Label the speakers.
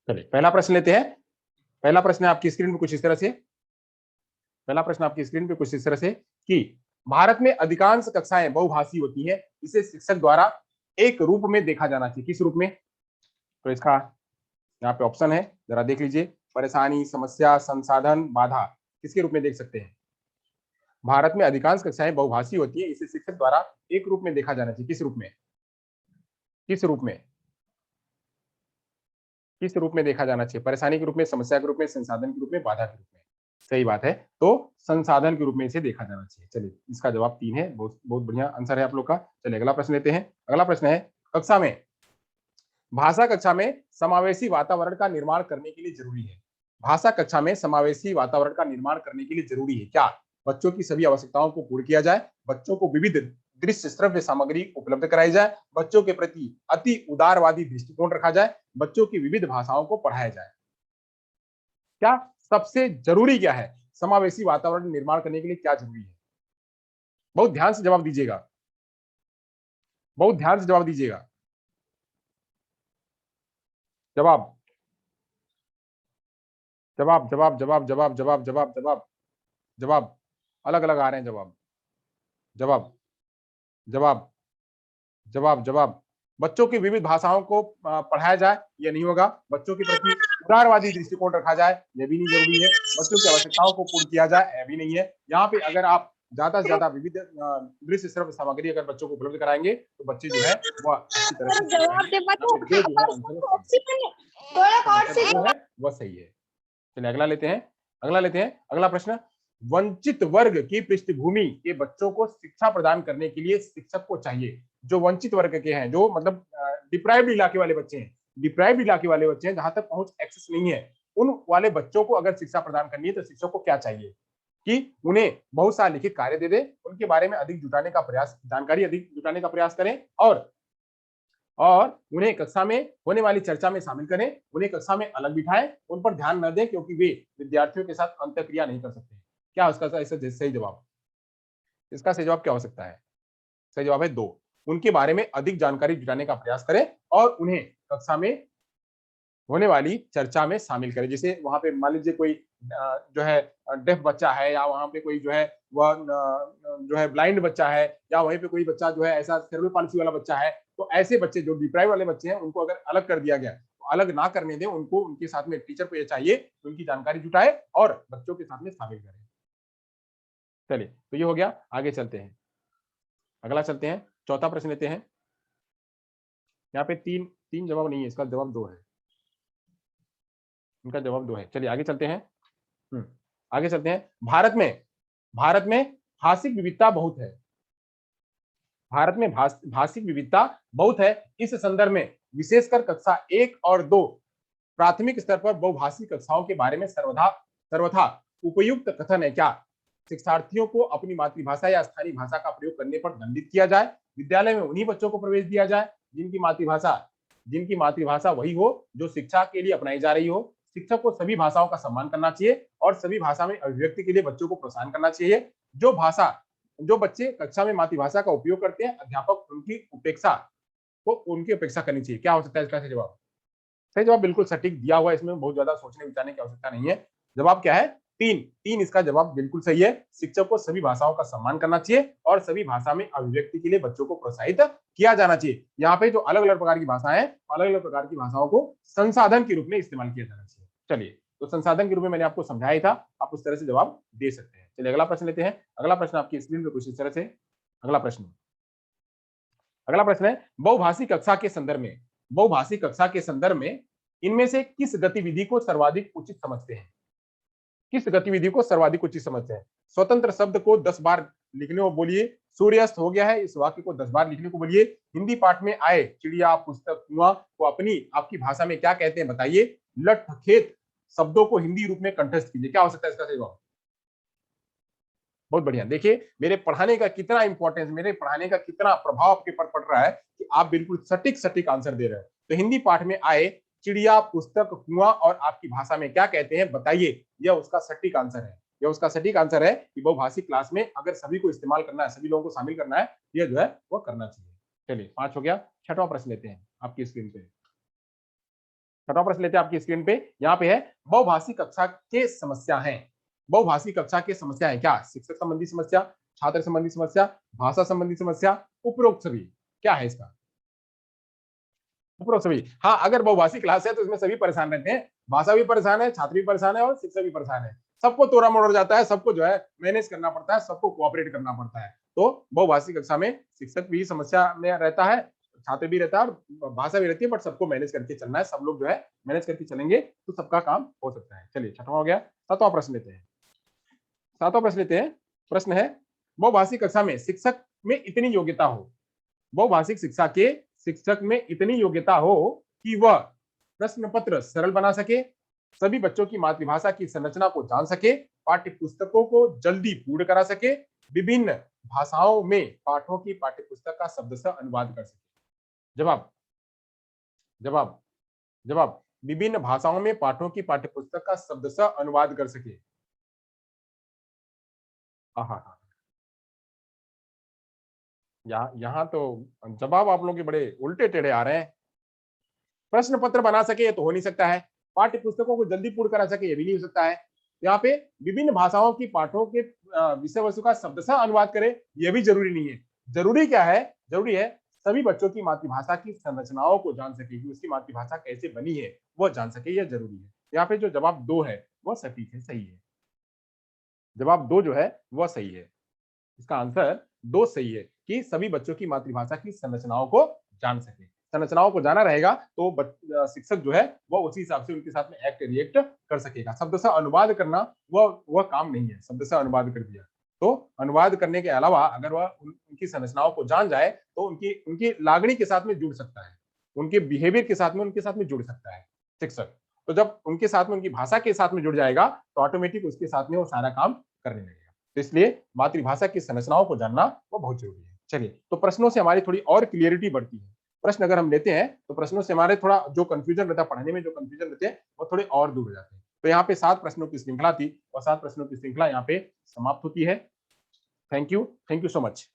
Speaker 1: चलिए पहला प्रश्न लेते हैं। पहला प्रश्न है आपकी स्क्रीन पे कुछ इस तरह से। पहला प्रश्न आपकी स्क्रीन पे कुछ इस तरह से कि भारत में अधिकांश कक्षाएं बहुभाषी होती हैं, इसे शिक्षक द्वारा एक रूप में देखा जाना चाहिए। किस रूप में? तो इसका यहाँ पे ऑप्शन है, जरा देख लीजिए। परेशानी, समस्या, संसाधन, बाधा, किसके रूप में देख सकते हैं? भारत में अधिकांश कक्षाएं बहुभाषी होती है, इसे शिक्षक द्वारा एक रूप में देखा जाना चाहिए। किस रूप में? किस रूप में? किस रूप में देखा जाना चाहिए? परेशानी के रूप में, समस्या के रूप में, संसाधन के रूप में, बाधा के रूप में? सही बात है। तो संसाधन के रूप में इसे देखा जाना चाहिए। चलिए इसका जवाब 3 है। बहुत बहुत बढ़िया आंसर है आप लोग का। चलिए अगला प्रश्न लेते हैं। अगला प्रश्न है, कक्षा में भाषा कक्षा में समावेशी वातावरण का निर्माण करने के लिए जरूरी है। भाषा कक्षा में समावेशी वातावरण का निर्माण करने के लिए जरूरी है क्या? बच्चों की सभी आवश्यकताओं को पूर्ण किया जाए, बच्चों को विविध दृश्य श्रव्य सामग्री उपलब्ध कराई जाए, बच्चों के प्रति अति उदारवादी दृष्टिकोण रखा जाए, बच्चों की विविध भाषाओं को पढ़ाया जाए। क्या सबसे जरूरी क्या है? समावेशी वातावरण निर्माण करने के लिए क्या जरूरी है? बहुत ध्यान से जवाब दीजिएगा। बहुत ध्यान से जवाब दीजिएगा। जवाब जवाब जवाब जवाब जवाब जवाब जवाब जवाब जवाब अलग अलग आ रहे हैं जवाब। जवाब जवाब जवाब जवाब बच्चों की विविध भाषाओं को पढ़ाया जाए, यह नहीं होगा। बच्चों के प्रति उदारवादी दृष्टिकोण रखा जाए, यह भी नहीं जरूरी है। बच्चों की आवश्यकताओं को पूर्ण किया जाए, यह भी नहीं है। यहाँ पे अगर आप ज्यादा से ज्यादा विविध दृश्य श्रव्य सामग्री अगर बच्चों को उपलब्ध कराएंगे तो बच्चे जो है वह अच्छी तरह से सीख पाएंगे। यहाँ पे दो जो है आंसर वो है वह सही है। चलिए अगला लेते हैं। अगला लेते हैं। अगला प्रश्न, वंचित वर्ग की पृष्ठभूमि के बच्चों को शिक्षा प्रदान करने के लिए शिक्षक को चाहिए। जो वंचित वर्ग के हैं, जो मतलब डिप्राइव्ड इलाके वाले बच्चे हैं, डिप्राइव्ड इलाके वाले बच्चे हैं, जहां तक पहुंच एक्सेस नहीं है, उन वाले बच्चों को अगर शिक्षा प्रदान करनी है तो शिक्षक को क्या चाहिए कि उन्हें बहुत सारा लिखित कार्य दे दे, उनके बारे में अधिक जुटाने का प्रयास, जानकारी अधिक जुटाने का प्रयास करें, और उन्हें कक्षा में होने वाली चर्चा में शामिल करें, उन्हें कक्षा में अलग बिठाएं, उन पर ध्यान न दें क्योंकि वे विद्यार्थियों के साथ अंतःक्रिया नहीं कर सकते। क्या उसका सही जवाब? इसका सही जवाब क्या हो सकता है? सही जवाब है 2। उनके बारे में अधिक जानकारी जुटाने का प्रयास करें और उन्हें कक्षा में होने वाली चर्चा में शामिल करें। जैसे वहां पे मान लीजिए कोई जो है डेफ बच्चा है, या वहां पे कोई जो है वह जो है ब्लाइंड बच्चा है, या वहीं पे कोई बच्चा जो है ऐसा सेरेब्रल पाल्सी वाला बच्चा है, तो ऐसे बच्चे जो डिप्राइव वाले बच्चे हैं उनको अगर अलग कर दिया गया तो अलग ना करने दें उनको, उनके साथ में टीचर को ये चाहिए कि उनकी जानकारी जुटाए और बच्चों के साथ में शामिल करें। चलिए तो ये हो गया। आगे चलते हैं, अगला चलते हैं। चौथा प्रश्न लेते हैं। यहाँ पे तीन तीन जवाब नहीं है, इसका जवाब 2 है। इनका जवाब 2 है। चलिए आगे चलते हैं। आगे चलते हैं। भारत में भाषिक विविधता बहुत है। भारत में भाषिक विविधता बहुत है। इस संदर्भ में विशेषकर कक्षा 1 और 2 प्राथमिक स्तर पर बहुभाषी कक्षाओं के बारे में सर्वथा उपयुक्त कथन है क्या? शिक्षार्थियों को अपनी मातृभाषा या स्थानीय भाषा का प्रयोग करने पर दंडित किया जाए। विद्यालय में उन्हीं बच्चों को प्रवेश दिया जाए जिनकी मातृभाषा वही हो जो शिक्षा के लिए अपनाई जा रही हो। शिक्षक को सभी भाषाओं का सम्मान करना चाहिए और सभी भाषा में अभिव्यक्ति के लिए बच्चों को प्रोत्साहन करना चाहिए। जो बच्चे कक्षा में मातृभाषा का उपयोग करते हैं, अध्यापक उनकी उपेक्षा करनी चाहिए। क्या हो सकता है इसका सही जवाब? सही जवाब बिल्कुल सटीक दिया हुआ है, इसमें बहुत ज्यादा सोचने विचारने की आवश्यकता नहीं है। जवाब क्या है? 3 इसका जवाब बिल्कुल सही है। शिक्षक को सभी भाषाओं का सम्मान करना चाहिए और सभी भाषा में अभिव्यक्ति के लिए बच्चों को प्रोत्साहित किया जाना चाहिए। यहाँ पे जो अलग अलग प्रकार की भाषाएं हैं, अलग अलग प्रकार की भाषाओं को संसाधन के रूप में इस्तेमाल किया जाना चाहिए। चलिए तो संसाधन के रूप में मैंने आपको समझाया ही था, आप उस तरह से जवाब दे सकते हैं। चलिए अगला प्रश्न लेते हैं। अगला प्रश्न आपकी स्क्रीन पे कुछ इस तरह से। अगला प्रश्न है, बहुभाषी कक्षा के संदर्भ में इनमें से किस गतिविधि को सर्वाधिक उचित समझते हैं? किस गतिविधि को सर्वाधिक उचित समझते हैं? स्वतंत्र शब्द को 10 बार लिखने को बोलिए। सूर्यास्त हो गया है, इस वाक्य को 10 बार लिखने को बोलिए। हिंदी पाठ में आए चिड़िया, पुस्तक, कुआं को आपकी भाषा में क्या कहते हैं बताइए। लठ खेत शब्दों को हिंदी रूप में कंठस्थ कीजिए। क्या हो सकता है इसका सही जवाब? बहुत बढ़िया। देखिए मेरे पढ़ाने का कितना इंपॉर्टेंस, मेरे पढ़ाने का कितना प्रभाव आपके पर पड़ रहा है कि आप बिल्कुल सटीक आंसर दे रहे हैं। तो हिंदी पाठ में आए चिड़िया, पुस्तक, कुआं और आपकी भाषा में क्या कहते हैं बताइए, यह उसका सटीक आंसर है। यह उसका सटीक आंसर है कि बहुभाषी क्लास में अगर सभी को इस्तेमाल करना है, सभी लोगों को शामिल करना है, यह जो है वो करना चाहिए। चलिए 5 हो गया। छठवां प्रश्न लेते हैं आपकी स्क्रीन पे। छठवां प्रश्न लेते हैं आपकी स्क्रीन पे। यहाँ पे है बहुभाषी कक्षा के समस्या है। बहुभाषी कक्षा की समस्या है क्या? शिक्षक संबंधी समस्या, छात्र संबंधी समस्या, भाषा संबंधी समस्या, उपरोक्त सभी। क्या है इसका? उपरोक्त सभी। हाँ, अगर बहुभाषी क्लास है तो इसमें सभी परेशान रहते हैं। भाषा भी परेशान है, छात्र भी परेशान है और शिक्षक भी परेशान है। सबको तोड़ा मोड़ जाता है, सबको जो है मैनेज करना पड़ता है, सबको कोऑपरेट करना पड़ता है। तो बहुभाषी कक्षा में शिक्षक भी समस्या में रहता है, छात्र भी रहता है और भाषा भी रहती है, बट सबको मैनेज करके चलना है। सब लोग जो है मैनेज करके चलेंगे तो सबका काम हो सकता है। चलिए, छठवां हो गया। सातवां प्रश्न लेते हैं। सातवां प्रश्न लेते हैं। प्रश्न है बहुभाषी कक्षा में शिक्षक में इतनी योग्यता हो, बहुभाषिक शिक्षा के शिक्षक में इतनी योग्यता हो कि वह प्रश्न पत्र सरल बना सके, सभी बच्चों की मातृभाषा की संरचना को जान सके, पाठ्य पुस्तकों को जल्दी पूर्ण करा सके, विभिन्न भाषाओं में पाठों की पाठ्य पुस्तक का शब्दशः अनुवाद कर सके। जवाब, जवाब, जवाब। विभिन्न भाषाओं में पाठों की पाठ्य पुस्तक का शब्दशः अनुवाद कर सके। हाँ हाँ हाँ। यहाँ तो जवाब आप लोगों के बड़े उल्टे टेढ़े आ रहे हैं। प्रश्न पत्र बना सके ये तो हो नहीं सकता है, पाठ्य पुस्तकों को जल्दी पूर्ण करा सके ये भी नहीं हो सकता है, यहाँ पे विभिन्न भाषाओं की पाठों के विषय वस्तु का शब्दशः अनुवाद करे ये भी जरूरी नहीं है। जरूरी क्या है? जरूरी है सभी बच्चों की मातृभाषा की संरचनाओं को जान सके कि उसकी मातृभाषा कैसे बनी है वो जान सके, यह जरूरी है। यहाँ पे जो जवाब दो है वह सटीक है, सही है। जवाब दो जो है वह सही है। इसका आंसर दो सही है कि सभी बच्चों की मातृभाषा की संरचनाओं को जान सके। संरचनाओं को जाना रहेगा तो शिक्षक जो है वह उसी हिसाब से उनके साथ में एक्ट रिएक्ट कर सकेगा। शब्दशः अनुवाद करना वह काम नहीं है। शब्दशः अनुवाद कर दिया तो अनुवाद करने के अलावा अगर वह उनकी संरचनाओं को जान जाए तो उनकी उनकी लागणी के साथ में जुड़ सकता है, उनके बिहेवियर के साथ में उनके साथ में जुड़ सकता है शिक्षक। तो जब उनके साथ में उनकी भाषा के साथ में जुड़ जाएगा तो ऑटोमेटिक उसके साथ में वो सारा काम करने लगेगा। तो इसलिए मातृभाषा की संरचनाओं को जानना वो बहुत जरूरी है। चलिए, तो प्रश्नों से हमारी थोड़ी और क्लियरिटी बढ़ती है। प्रश्न अगर हम लेते हैं तो प्रश्नों से हमारे थोड़ा जो कंफ्यूजन रहता है, पढ़ने में जो कंफ्यूजन रहते हैं वो थोड़े और दूर हो जाते हैं। तो यहाँ पे 7 प्रश्नों की श्रृंखला थी और 7 प्रश्नों की श्रृंखला यहाँ पे समाप्त होती है। Thank you so much.